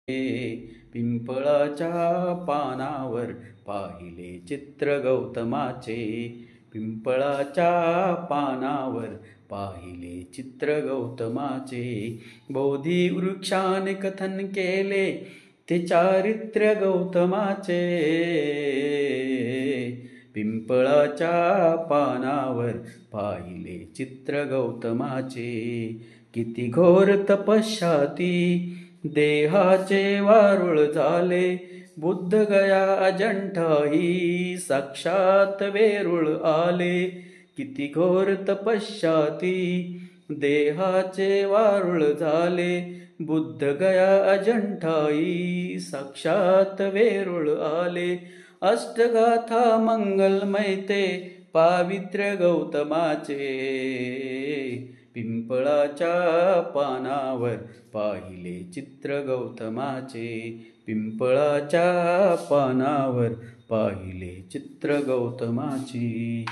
पिंपळाच्या पानावर पाहिले चित्र गौतमाचे. पिंपळाच्या पानावर पाहिले चित्र गौतमाचे. बोधी वृक्षाने कथन केले ते चारित्र्य गौतमाचे. पिंपळाच्या पानावर पाहिले चित्र गौतमाचे. किती घोर तपश्चाती देहाचे वारुळ झाले. बुद्ध गया अजंठाही साक्षात वेरूळ आले. किती घोर तपश्चाती देहाचे वारुळ झाले. बुद्ध गया अजंठाई साक्षात वेरूळ आले. अष्टगाथा मंगलमय ते पावित्र्य गौतमाचे. पिंपळाच्या पानावर पाहिले चित्र गौतमाचे. पिंपळाच्या पानावर पाहिले चित्र गौतमाचे.